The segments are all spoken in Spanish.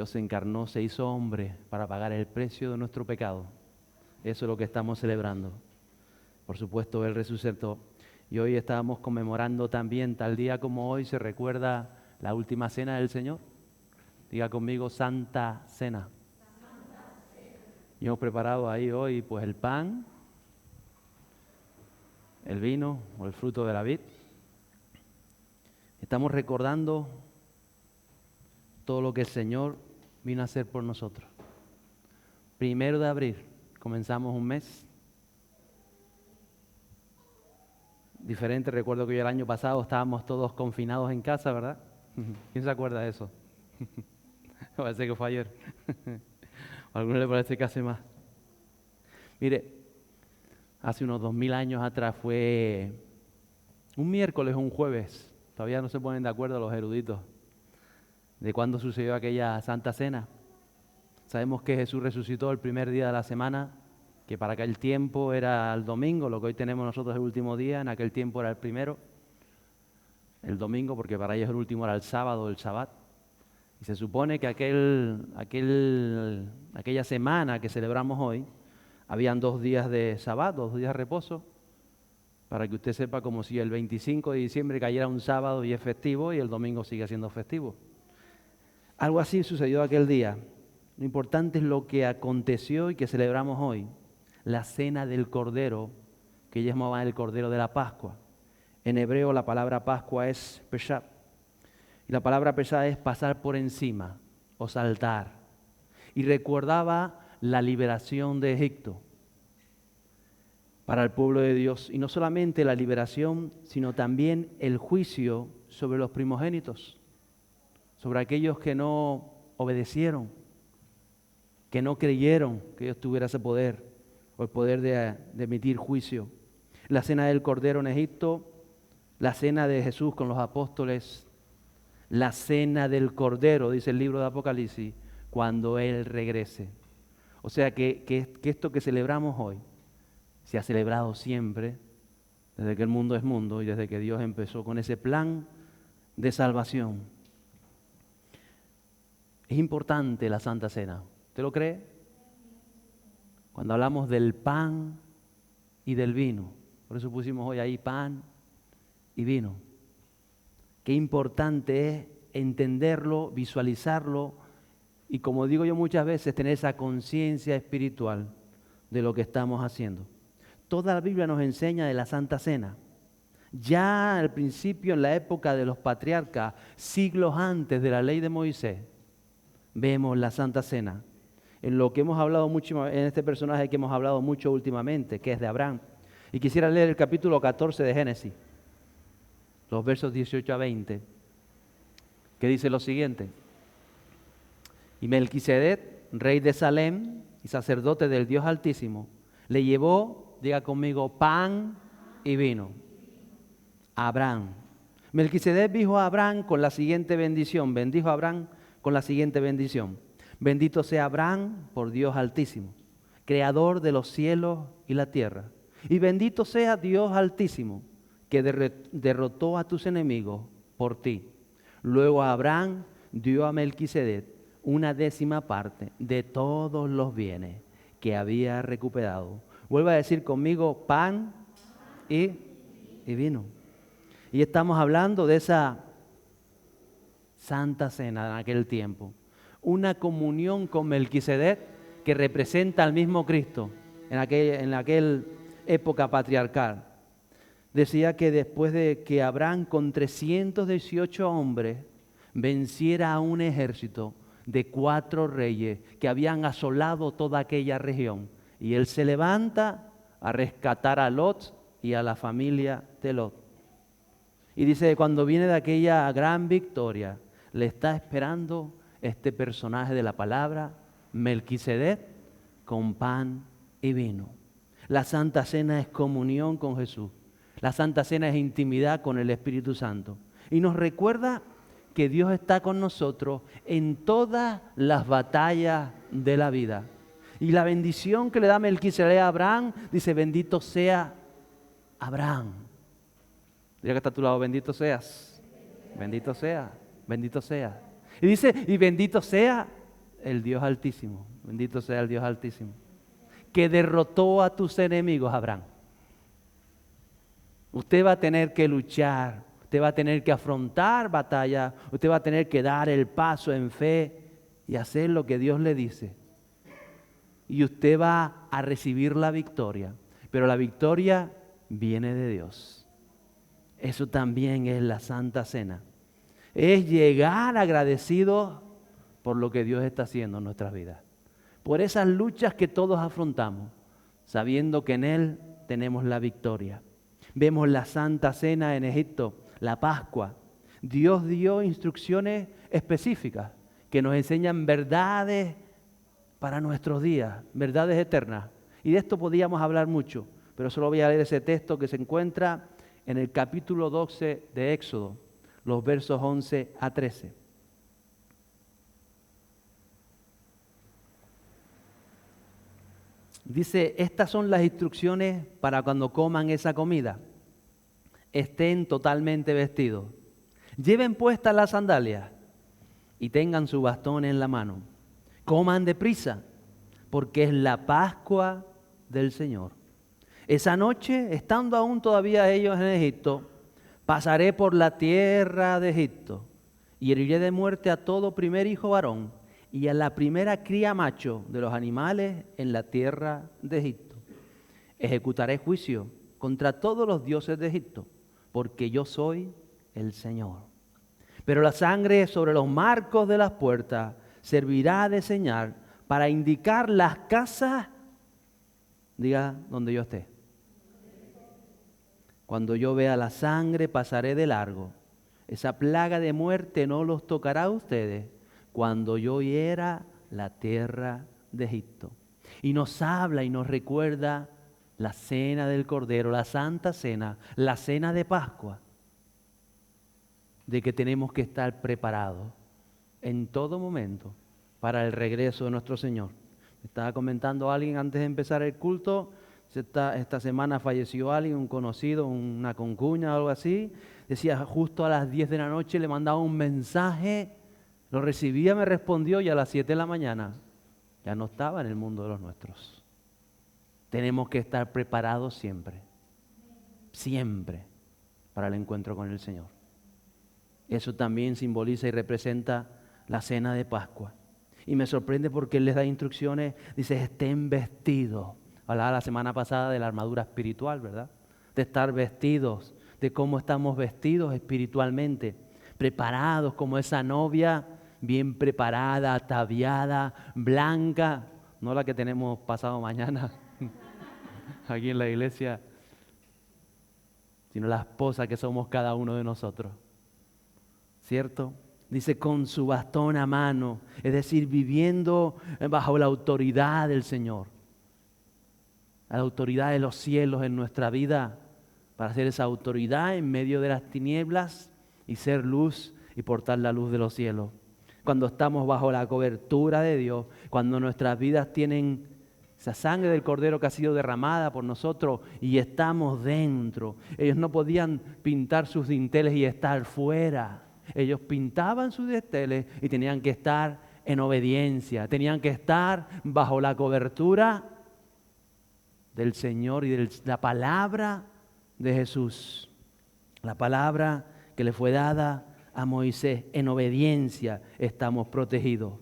Dios se encarnó, se hizo hombre para pagar el precio de nuestro pecado. Eso es lo que estamos celebrando. Por supuesto, Él resucitó. Y hoy estábamos conmemorando también, tal día como hoy, se recuerda la última cena del Señor. Diga conmigo, Santa Cena. Y hemos preparado ahí hoy pues el pan, el vino o el fruto de la vid. Estamos recordando todo lo que el Señor vino a hacer por nosotros. 1 de abril, comenzamos un mes diferente. Recuerdo que yo el año pasado estábamos todos confinados en casa, ¿verdad? ¿Quién se acuerda de eso? Parece que fue ayer. A algunos le parece que hace más. Mire, hace unos 2000 años atrás fue un miércoles o un jueves. Todavía no se ponen de acuerdo los eruditos de cuándo sucedió aquella Santa Cena. Sabemos que Jesús resucitó el primer día de la semana, que para aquel tiempo era el domingo, lo que hoy tenemos nosotros el último día, en aquel tiempo era el primero, el domingo, porque para ellos el último era el sábado, el Shabbat. Y se supone que aquella semana que celebramos hoy, habían 2 días de Shabbat, 2 días de reposo, para que usted sepa, como si el 25 de diciembre cayera un sábado y es festivo y el domingo sigue siendo festivo. Algo así sucedió aquel día. Lo importante es lo que aconteció y que celebramos hoy, la cena del Cordero, que ellos llamaban el Cordero de la Pascua. En hebreo la palabra Pascua es Peshat. Y la palabra Peshat es pasar por encima o saltar. Y recordaba la liberación de Egipto para el pueblo de Dios. Y no solamente la liberación, sino también el juicio sobre los primogénitos, sobre aquellos que no obedecieron, que no creyeron que Dios tuviera ese poder, o el poder de emitir juicio. La cena del Cordero en Egipto, la cena de Jesús con los apóstoles, la cena del Cordero, dice el libro de Apocalipsis, cuando Él regrese. O sea que esto que celebramos hoy se ha celebrado siempre, desde que el mundo es mundo y desde que Dios empezó con ese plan de salvación. Es importante la Santa Cena. ¿Usted lo cree? Cuando hablamos del pan y del vino. Por eso pusimos hoy ahí pan y vino. Qué importante es entenderlo, visualizarlo y, como digo yo muchas veces, tener esa conciencia espiritual de lo que estamos haciendo. Toda la Biblia nos enseña de la Santa Cena. Ya al principio, en la época de los patriarcas, siglos antes de la ley de Moisés, vemos la Santa Cena. En lo que hemos hablado mucho, en este personaje que hemos hablado mucho últimamente, que es de Abraham. Y quisiera leer el capítulo 14 de Génesis, los versos 18 a 20, que dice lo siguiente. Y Melquisedec, rey de Salem y sacerdote del Dios Altísimo, le llevó, diga conmigo, pan y vino a Abraham. Melquisedec dijo a Abraham con la siguiente bendición, bendijo a Abraham con la siguiente bendición. Bendito sea Abraham por Dios Altísimo, creador de los cielos y la tierra. Y bendito sea Dios Altísimo, que derrotó a tus enemigos por ti. Luego Abraham dio a Melquisedec una 10ª parte de todos los bienes que había recuperado. Vuelva a decir conmigo, pan y vino. Y estamos hablando de esa Santa Cena en aquel tiempo. Una comunión con Melquisedec que representa al mismo Cristo en aquel época patriarcal. Decía que después de que Abraham con 318 hombres venciera a un ejército de 4 reyes que habían asolado toda aquella región, y él se levanta a rescatar a Lot y a la familia de Lot. Y dice que cuando viene de aquella gran victoria, le está esperando este personaje de la palabra, Melquisedec, con pan y vino. La Santa Cena es comunión con Jesús. La Santa Cena es intimidad con el Espíritu Santo. Y nos recuerda que Dios está con nosotros en todas las batallas de la vida. Y la bendición que le da Melquisedec a Abraham, dice, bendito sea Abraham. Diga que está a tu lado, bendito seas. Bendito sea, bendito sea. Y dice, y bendito sea el Dios Altísimo, bendito sea el Dios Altísimo, que derrotó a tus enemigos, Abraham. Usted va a tener que luchar, usted va a tener que afrontar batalla, usted va a tener que dar el paso en fe y hacer lo que Dios le dice. Y usted va a recibir la victoria, pero la victoria viene de Dios. Eso también es la Santa Cena. Es llegar agradecido por lo que Dios está haciendo en nuestras vidas. Por esas luchas que todos afrontamos, sabiendo que en Él tenemos la victoria. Vemos la Santa Cena en Egipto, la Pascua. Dios dio instrucciones específicas que nos enseñan verdades para nuestros días, verdades eternas. Y de esto podíamos hablar mucho, pero solo voy a leer ese texto que se encuentra en el capítulo 12 de Éxodo, los versos 11 a 13. Dice, estas son las instrucciones para cuando coman esa comida. Estén totalmente vestidos. Lleven puestas las sandalias y tengan su bastón en la mano. Coman deprisa, porque es la Pascua del Señor. Esa noche, estando aún todavía ellos en Egipto, pasaré por la tierra de Egipto y heriré de muerte a todo primer hijo varón y a la primera cría macho de los animales en la tierra de Egipto. Ejecutaré juicio contra todos los dioses de Egipto, porque yo soy el Señor. Pero la sangre sobre los marcos de las puertas servirá de señal para indicar las casas, diga, donde yo esté. Cuando yo vea la sangre, pasaré de largo. Esa plaga de muerte no los tocará a ustedes cuando yo hiera la tierra de Egipto. Y nos habla y nos recuerda la cena del Cordero, la Santa Cena, la cena de Pascua, de que tenemos que estar preparados en todo momento para el regreso de nuestro Señor. Me estaba comentando alguien antes de empezar el culto, esta semana falleció alguien, un conocido, una concuña o algo así. Decía, justo a las 10 de la noche le mandaba un mensaje, lo recibía, me respondió y a las 7 de la mañana ya no estaba en el mundo de los nuestros. Tenemos que estar preparados siempre, siempre, para el encuentro con el Señor. Eso también simboliza y representa la cena de Pascua. Y me sorprende porque Él les da instrucciones, dice, estén vestidos. Hablaba la semana pasada de la armadura espiritual, ¿verdad? De estar vestidos, de cómo estamos vestidos espiritualmente, preparados como esa novia, bien preparada, ataviada, blanca, no la que tenemos pasado mañana aquí en la iglesia, sino la esposa que somos cada uno de nosotros. ¿Cierto? Dice con su bastón a mano, es decir, viviendo bajo la autoridad del Señor, la autoridad de los cielos en nuestra vida, para ser esa autoridad en medio de las tinieblas y ser luz y portar la luz de los cielos. Cuando estamos bajo la cobertura de Dios, cuando nuestras vidas tienen esa sangre del Cordero que ha sido derramada por nosotros y estamos dentro. Ellos no podían pintar sus dinteles y estar fuera. Ellos pintaban sus dinteles y tenían que estar en obediencia, tenían que estar bajo la cobertura del Señor y de la palabra de Jesús. La palabra que le fue dada a Moisés, en obediencia estamos protegidos.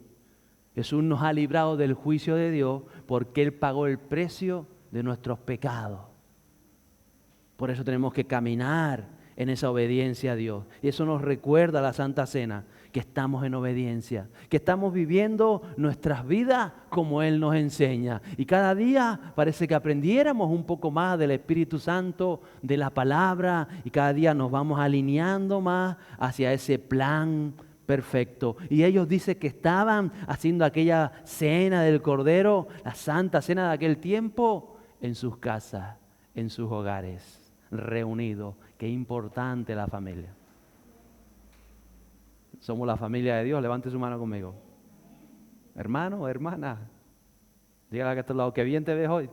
Jesús nos ha librado del juicio de Dios porque Él pagó el precio de nuestros pecados. Por eso tenemos que caminar en esa obediencia a Dios. Y eso nos recuerda la Santa Cena, que estamos en obediencia, que estamos viviendo nuestras vidas como Él nos enseña. Y cada día parece que aprendiéramos un poco más del Espíritu Santo, de la palabra, y cada día nos vamos alineando más hacia ese plan perfecto. Y ellos dicen que estaban haciendo aquella cena del Cordero, la Santa Cena de aquel tiempo, en sus casas, en sus hogares, reunidos. Qué importante la familia. Somos la familia de Dios. Levante su mano conmigo. Hermano, hermana, dígale que a este lado, qué bien te ves hoy.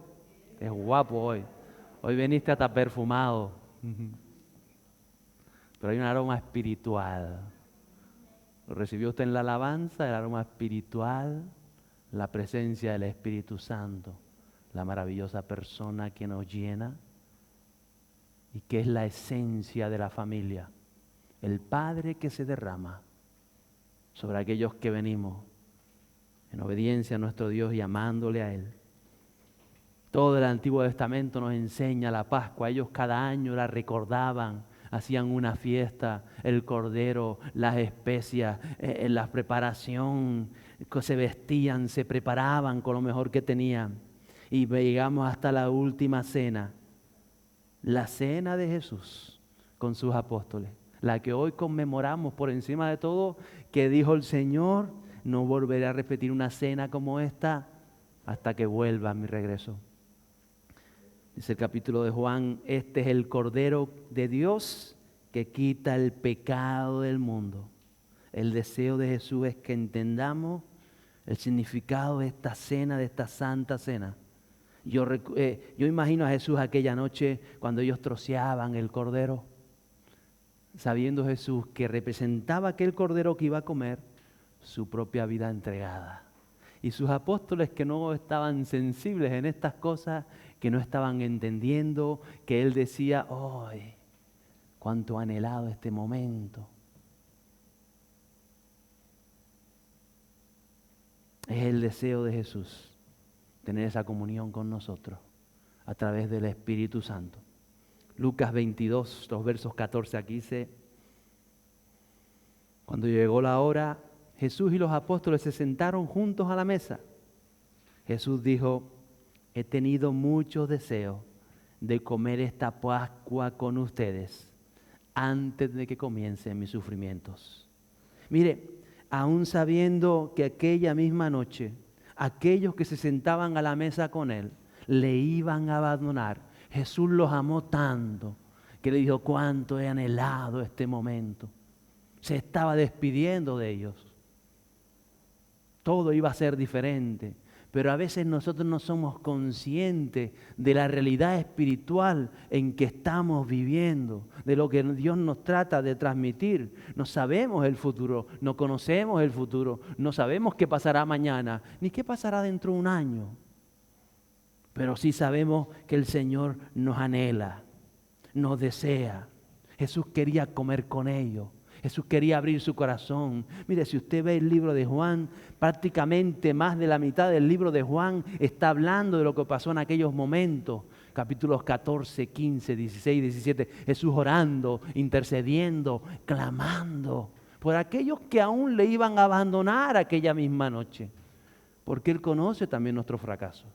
Es guapo hoy. Hoy viniste hasta perfumado. Pero hay un aroma espiritual. Lo recibió usted en la alabanza, el aroma espiritual la presencia del Espíritu Santo, la maravillosa persona que nos llena y que es la esencia de la familia. El Padre que se derrama sobre aquellos que venimos en obediencia a nuestro Dios y amándole a Él. Todo el Antiguo Testamento nos enseña la Pascua. Ellos cada año la recordaban, hacían una fiesta, el cordero, las especias, la preparación, se vestían, se preparaban con lo mejor que tenían. Y llegamos hasta la última cena, la cena de Jesús con sus apóstoles, la que hoy conmemoramos por encima de todo, que dijo el Señor: no volveré a repetir una cena como esta hasta que vuelva a mi regreso. Dice el capítulo de Juan: este es el Cordero de Dios que quita el pecado del mundo. El deseo de Jesús es que entendamos el significado de esta cena, de esta santa cena. Yo imagino a Jesús aquella noche cuando ellos troceaban el cordero, sabiendo Jesús que representaba aquel cordero que iba a comer su propia vida entregada. Y sus apóstoles, que no estaban sensibles en estas cosas, que no estaban entendiendo, que Él decía: ¡ay, cuánto anhelado este momento! Es el deseo de Jesús tener esa comunión con nosotros a través del Espíritu Santo. Lucas 22, los versos 14 a 15. Cuando llegó la hora, Jesús y los apóstoles se sentaron juntos a la mesa. Jesús dijo: he tenido mucho deseo de comer esta Pascua con ustedes antes de que comiencen mis sufrimientos. Mire, aún sabiendo que aquella misma noche aquellos que se sentaban a la mesa con Él le iban a abandonar, Jesús los amó tanto que le dijo: cuánto he anhelado este momento. Se estaba despidiendo de ellos. Todo iba a ser diferente, pero a veces nosotros no somos conscientes de la realidad espiritual en que estamos viviendo, de lo que Dios nos trata de transmitir. No sabemos el futuro, no conocemos el futuro, no sabemos qué pasará mañana, ni qué pasará dentro de un año. Pero sí sabemos que el Señor nos anhela, nos desea. Jesús quería comer con ellos. Jesús quería abrir su corazón. Mire, si usted ve el libro de Juan, prácticamente más de la mitad del libro de Juan está hablando de lo que pasó en aquellos momentos. Capítulos 14, 15, 16, 17. Jesús orando, intercediendo, clamando por aquellos que aún le iban a abandonar aquella misma noche. Porque Él conoce también nuestro fracaso.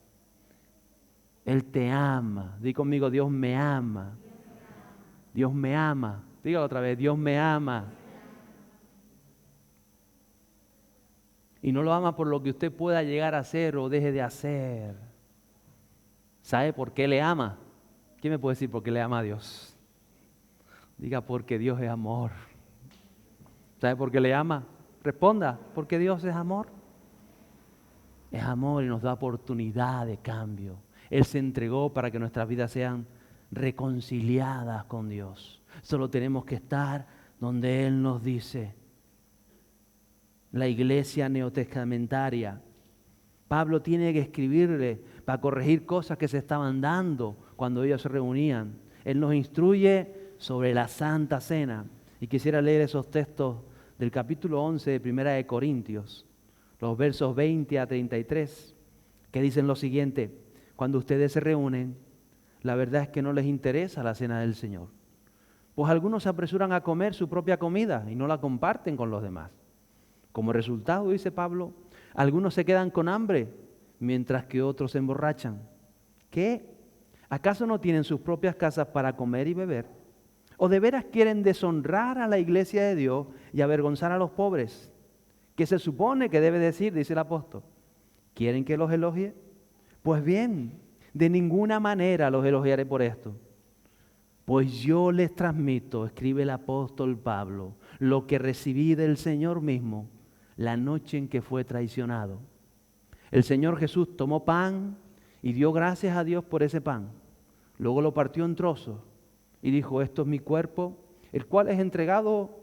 Él te ama. Di conmigo: Dios me ama. Dios me ama. Dígalo otra vez: Dios me ama. Y no lo ama por lo que usted pueda llegar a hacer o deje de hacer. ¿Sabe por qué le ama? ¿Quién me puede decir por qué le ama a Dios? Diga: porque Dios es amor. ¿Sabe por qué le ama? Responda: porque Dios es amor. Es amor y nos da oportunidad de cambio. Él se entregó para que nuestras vidas sean reconciliadas con Dios. Solo tenemos que estar donde Él nos dice. La iglesia neotestamentaria, Pablo tiene que escribirle para corregir cosas que se estaban dando cuando ellos se reunían. Él nos instruye sobre la Santa Cena. Y quisiera leer esos textos del capítulo 11 de Primera de Corintios, los versos 20 a 33, que dicen lo siguiente: cuando ustedes se reúnen, la verdad es que no les interesa la cena del Señor. Pues algunos se apresuran a comer su propia comida y no la comparten con los demás. Como resultado, dice Pablo, algunos se quedan con hambre, mientras que otros se emborrachan. ¿Qué? ¿Acaso no tienen sus propias casas para comer y beber? ¿O de veras quieren deshonrar a la iglesia de Dios y avergonzar a los pobres? ¿Qué se supone que debe decir? Dice el apóstol. ¿Quieren que los elogie? Pues bien, de ninguna manera los elogiaré por esto. Pues yo les transmito, escribe el apóstol Pablo, lo que recibí del Señor mismo la noche en que fue traicionado. El Señor Jesús tomó pan y dio gracias a Dios por ese pan. Luego lo partió en trozos y dijo: esto es mi cuerpo, el cual es entregado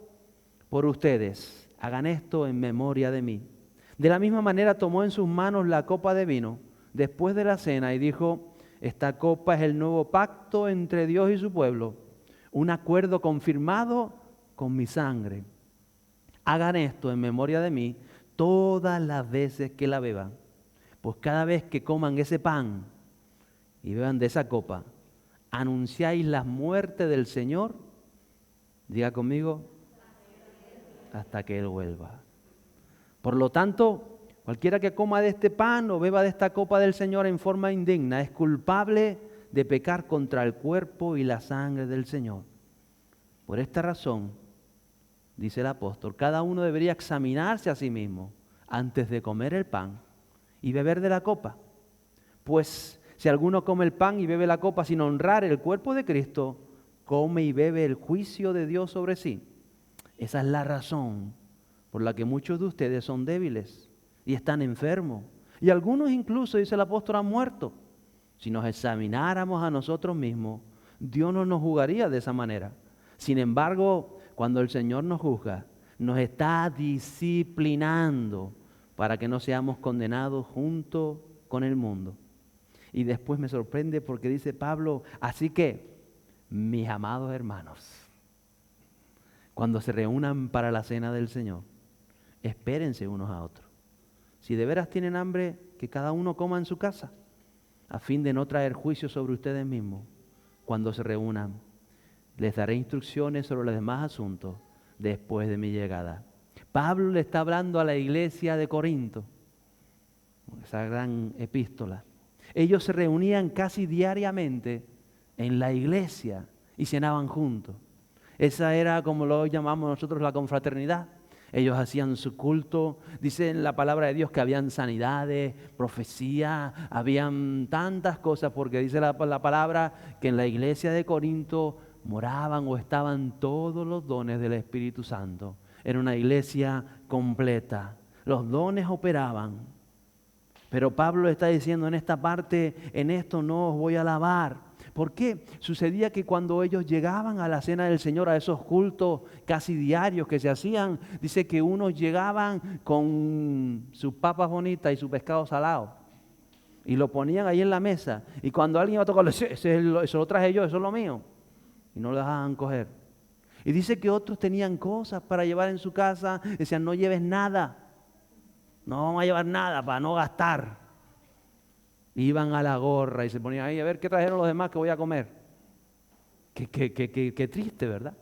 por ustedes. Hagan esto en memoria de mí. De la misma manera tomó en sus manos la copa de vino después de la cena y dijo: esta copa es el nuevo pacto entre Dios y su pueblo, un acuerdo confirmado con mi sangre. Hagan esto en memoria de mí todas las veces que la beban, pues cada vez que coman ese pan y beban de esa copa, anunciáis la muerte del Señor, diga conmigo, hasta que Él vuelva. Por lo tanto, cualquiera que coma de este pan o beba de esta copa del Señor en forma indigna es culpable de pecar contra el cuerpo y la sangre del Señor. Por esta razón, dice el apóstol, cada uno debería examinarse a sí mismo antes de comer el pan y beber de la copa. Pues si alguno come el pan y bebe la copa sin honrar el cuerpo de Cristo, come y bebe el juicio de Dios sobre sí. Esa es la razón por la que muchos de ustedes son débiles y están enfermos. Y algunos incluso, dice el apóstol, han muerto. Si nos examináramos a nosotros mismos, Dios no nos juzgaría de esa manera. Sin embargo, cuando el Señor nos juzga, nos está disciplinando para que no seamos condenados junto con el mundo. Y después me sorprende porque dice Pablo, así que, mis amados hermanos, cuando se reúnan para la cena del Señor, espérense unos a otros. Si de veras tienen hambre, que cada uno coma en su casa, a fin de no traer juicio sobre ustedes mismos. Cuando se reúnan, les daré instrucciones sobre los demás asuntos después de mi llegada. Pablo le está hablando a la iglesia de Corinto, esa gran epístola. Ellos se reunían casi diariamente en la iglesia y cenaban juntos. Esa era, como lo llamamos nosotros, la confraternidad. Ellos hacían su culto. Dice en la palabra de Dios que habían sanidades, profecía, habían tantas cosas, porque dice la palabra que en la iglesia de Corinto moraban o estaban todos los dones del Espíritu Santo. Era una iglesia completa. Los dones operaban. Pero Pablo está diciendo en esta parte, en esto no os voy a alabar. ¿Por qué? Sucedía que cuando ellos llegaban a la cena del Señor, a esos cultos casi diarios que se hacían, dice que unos llegaban con sus papas bonitas y su pescado salado y lo ponían ahí en la mesa, y cuando alguien iba a tocarlo, eso lo traje yo, eso es lo mío, y no lo dejaban coger. Y dice que otros tenían cosas para llevar en su casa, decían: no lleves nada, no vamos a llevar nada para no gastar. Iban a la gorra y se ponían ahí a ver qué trajeron los demás que voy a comer. Qué triste, ¿verdad?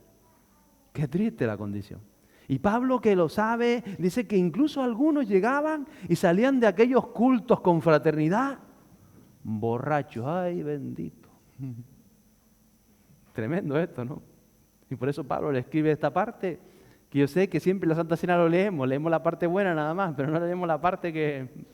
Qué triste la condición. Y Pablo, que lo sabe, dice que incluso algunos llegaban y salían de aquellos cultos con fraternidad borrachos. ¡Ay, bendito! Tremendo esto, ¿no? Y por eso Pablo le escribe esta parte, que yo sé que siempre en la Santa Cena lo leemos la parte buena nada más, pero no leemos la parte que...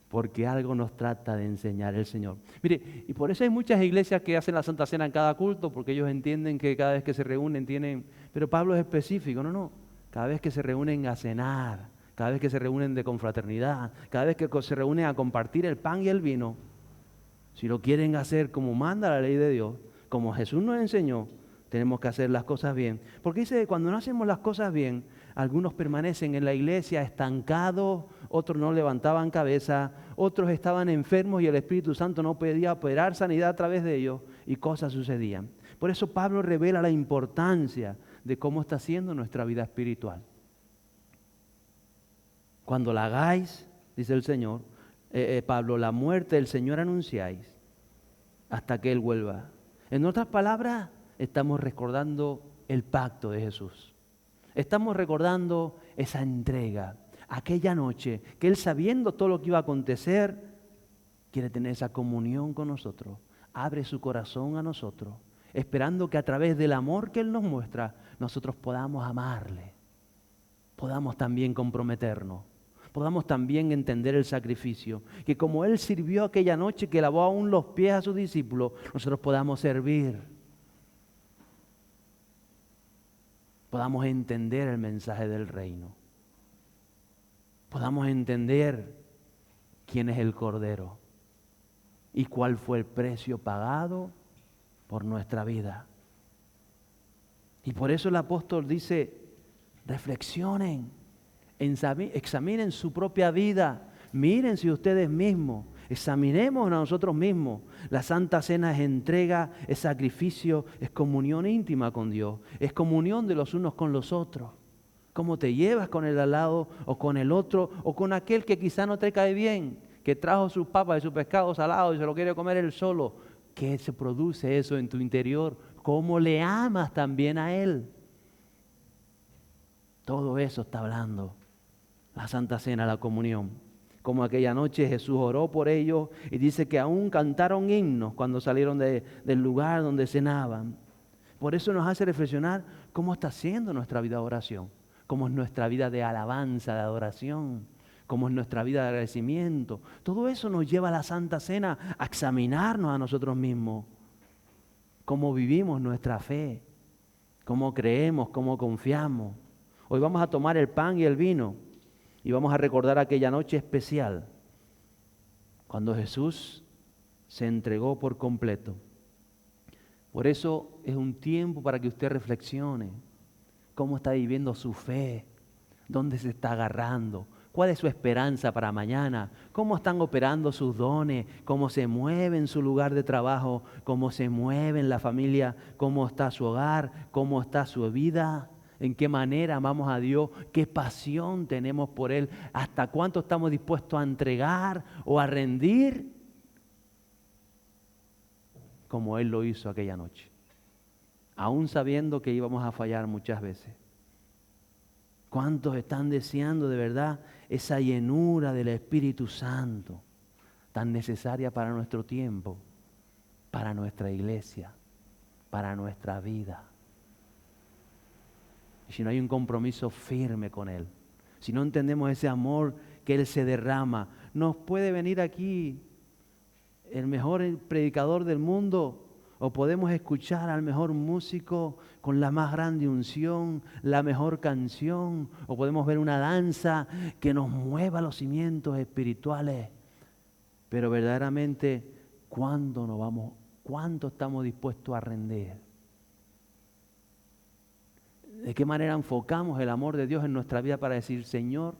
porque algo nos trata de enseñar el Señor. Mire, y por eso hay muchas iglesias que hacen la Santa Cena en cada culto, porque ellos entienden que cada vez que se reúnen tienen... Pero Pablo es específico, no. Cada vez que se reúnen a cenar, cada vez que se reúnen de confraternidad, cada vez que se reúnen a compartir el pan y el vino, si lo quieren hacer como manda la ley de Dios, como Jesús nos enseñó, tenemos que hacer las cosas bien. Porque dice que cuando no hacemos las cosas bien, algunos permanecen en la iglesia estancados, otros no levantaban cabeza, otros estaban enfermos y el Espíritu Santo no podía operar sanidad a través de ellos y cosas sucedían. Por eso Pablo revela la importancia de cómo está siendo nuestra vida espiritual. Cuando la hagáis, dice el Señor, Pablo, la muerte del Señor anunciáis hasta que Él vuelva. En otras palabras, estamos recordando el pacto de Jesús. Estamos recordando esa entrega, aquella noche que Él, sabiendo todo lo que iba a acontecer, quiere tener esa comunión con nosotros. Abre su corazón a nosotros, esperando que a través del amor que Él nos muestra, nosotros podamos amarle, podamos también comprometernos, podamos también entender el sacrificio, que como Él sirvió aquella noche, que lavó aún los pies a sus discípulos, nosotros podamos servir, podamos entender el mensaje del reino, podamos entender quién es el Cordero y cuál fue el precio pagado por nuestra vida. Y por eso el apóstol dice: reflexionen Examinen su propia vida. Mírense ustedes mismos. Examinemos a nosotros mismos. La Santa Cena es entrega, es sacrificio, es comunión íntima con Dios. Es comunión de los unos con los otros. ¿Cómo te llevas con el al lado o con el otro o con aquel que quizá no te cae bien, que trajo sus papas y sus pescados salados y se lo quiere comer él solo? ¿Qué se produce eso en tu interior? ¿Cómo le amas también a él? Todo eso está hablando la Santa Cena, la comunión. Como aquella noche Jesús oró por ellos y dice que aún cantaron himnos cuando salieron del lugar donde cenaban. Por eso nos hace reflexionar cómo está siendo nuestra vida de oración, cómo es nuestra vida de alabanza, de adoración, cómo es nuestra vida de agradecimiento. Todo eso nos lleva a la Santa Cena a examinarnos a nosotros mismos, cómo vivimos nuestra fe, cómo creemos, cómo confiamos. Hoy vamos a tomar el pan y el vino y vamos a recordar aquella noche especial cuando Jesús se entregó por completo. Por eso es un tiempo para que usted reflexione cómo está viviendo su fe, dónde se está agarrando, cuál es su esperanza para mañana, cómo están operando sus dones, cómo se mueve en su lugar de trabajo, cómo se mueve en la familia, cómo está su hogar, cómo está su vida. ¿En qué manera amamos a Dios? ¿Qué pasión tenemos por Él? ¿Hasta cuánto estamos dispuestos a entregar o a rendir? Como Él lo hizo aquella noche. Aún sabiendo que íbamos a fallar muchas veces. ¿Cuántos están deseando de verdad esa llenura del Espíritu Santo tan necesaria para nuestro tiempo, para nuestra iglesia, para nuestra vida? Si no hay un compromiso firme con Él, si no entendemos ese amor que Él se derrama, nos puede venir aquí el mejor predicador del mundo o podemos escuchar al mejor músico con la más grande unción, la mejor canción, o podemos ver una danza que nos mueva los cimientos espirituales. Pero verdaderamente, ¿cuánto estamos dispuestos a rendir? ¿De qué manera enfocamos el amor de Dios en nuestra vida para decir, Señor,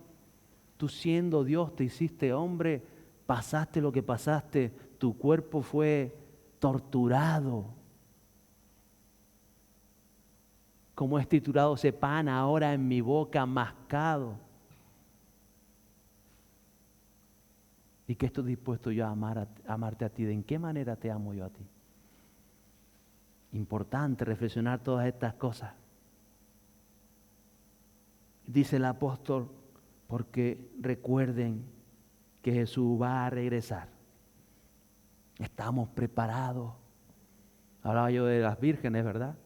tú siendo Dios te hiciste hombre, pasaste lo que pasaste, tu cuerpo fue torturado? Como es titulado ese pan ahora en mi boca mascado. ¿Y qué estoy dispuesto yo a amarte a ti? ¿De en qué manera te amo yo a ti? Importante reflexionar todas estas cosas. Dice el apóstol, porque recuerden que Jesús va a regresar. Estamos preparados. Hablaba yo de las vírgenes, ¿verdad?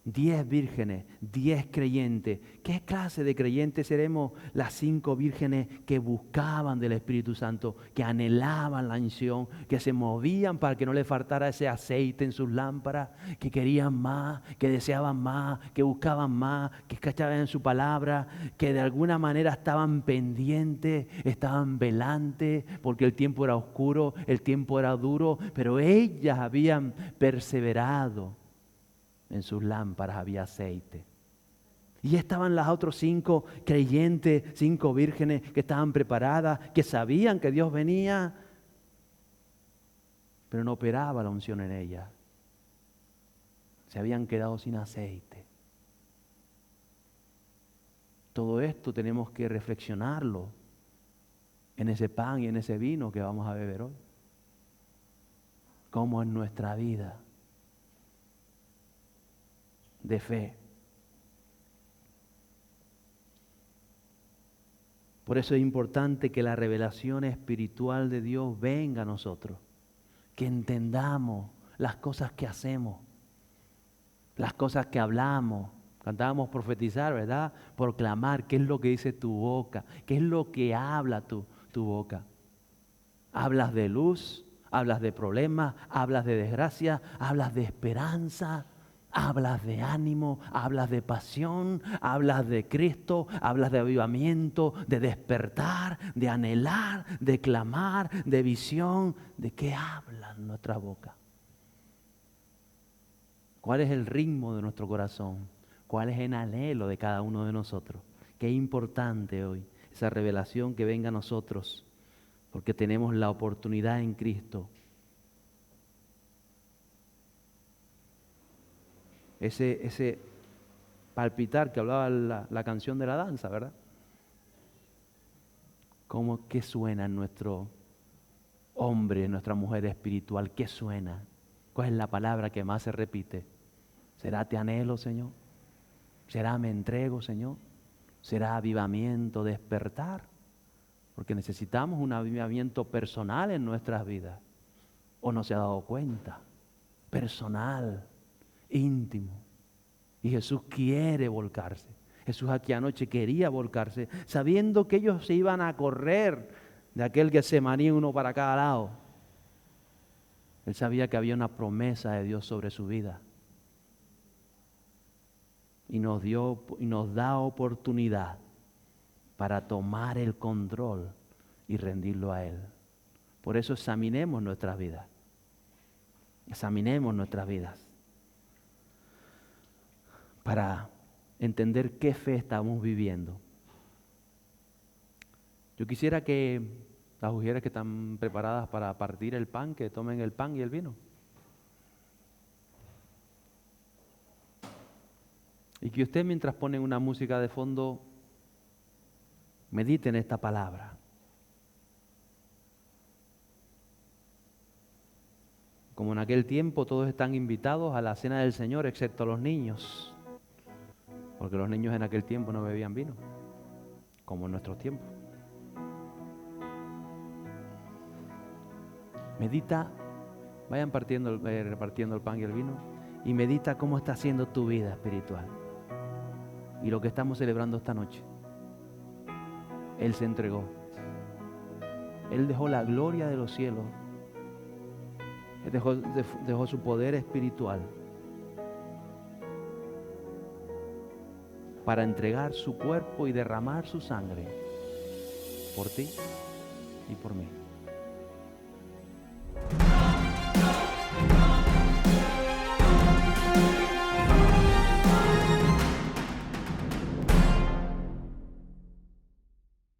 10 vírgenes, 10 creyentes. ¿Qué clase de creyentes seremos las 5 vírgenes que buscaban del Espíritu Santo, que anhelaban la unción, que se movían para que no les faltara ese aceite en sus lámparas, que querían más, que deseaban más, que buscaban más, que cachaban en su palabra, que de alguna manera estaban pendientes, estaban velantes, porque el tiempo era oscuro, el tiempo era duro, pero ellas habían perseverado. En sus lámparas había aceite. Y estaban las otros 5 creyentes, 5 vírgenes que estaban preparadas, que sabían que Dios venía, pero no operaba la unción en ellas. Se habían quedado sin aceite. Todo esto tenemos que reflexionarlo en ese pan y en ese vino que vamos a beber hoy. Cómo en nuestra vida de fe. Por eso es importante que la revelación espiritual de Dios venga a nosotros, que entendamos las cosas que hacemos, las cosas que hablamos. Cantábamos profetizar, ¿verdad? Proclamar, ¿qué es lo que dice tu boca? ¿Qué es lo que habla tu boca? ¿Hablas de luz? ¿Hablas de problemas? ¿Hablas de desgracia? ¿Hablas de esperanza? Hablas de ánimo, hablas de pasión, hablas de Cristo, hablas de avivamiento, de despertar, de anhelar, de clamar, de visión. ¿De qué habla nuestra boca? ¿Cuál es el ritmo de nuestro corazón? ¿Cuál es el anhelo de cada uno de nosotros? Qué importante hoy esa revelación que venga a nosotros, porque tenemos la oportunidad en Cristo. Ese palpitar que hablaba la canción de la danza, ¿verdad? ¿Cómo que suena en nuestro hombre, en nuestra mujer espiritual? ¿Qué suena? ¿Cuál es la palabra que más se repite? ¿Será te anhelo, Señor? ¿Será me entrego, Señor? ¿Será avivamiento, despertar? Porque necesitamos un avivamiento personal en nuestras vidas. ¿O no se ha dado cuenta? Personal, íntimo. Y Jesús quiere volcarse. Jesús aquí anoche quería volcarse, sabiendo que ellos se iban a correr de aquel Getsemaní, uno para cada lado. Él sabía que había una promesa de Dios sobre su vida. Y nos da oportunidad para tomar el control y rendirlo a Él. Por eso examinemos nuestras vidas. Examinemos nuestras vidas para entender qué fe estamos viviendo. Yo quisiera que las mujeres que están preparadas para partir el pan, que tomen el pan y el vino. Y que usted, mientras ponen una música de fondo, medite en esta palabra. Como en aquel tiempo todos están invitados a la cena del Señor, excepto los niños. Porque los niños en aquel tiempo no bebían vino, como en nuestros tiempos. Medita, vayan repartiendo el pan y el vino, y medita cómo está siendo tu vida espiritual. Y lo que estamos celebrando esta noche. Él se entregó. Él dejó la gloria de los cielos. Él dejó su poder espiritual para entregar su cuerpo y derramar su sangre por ti y por mí.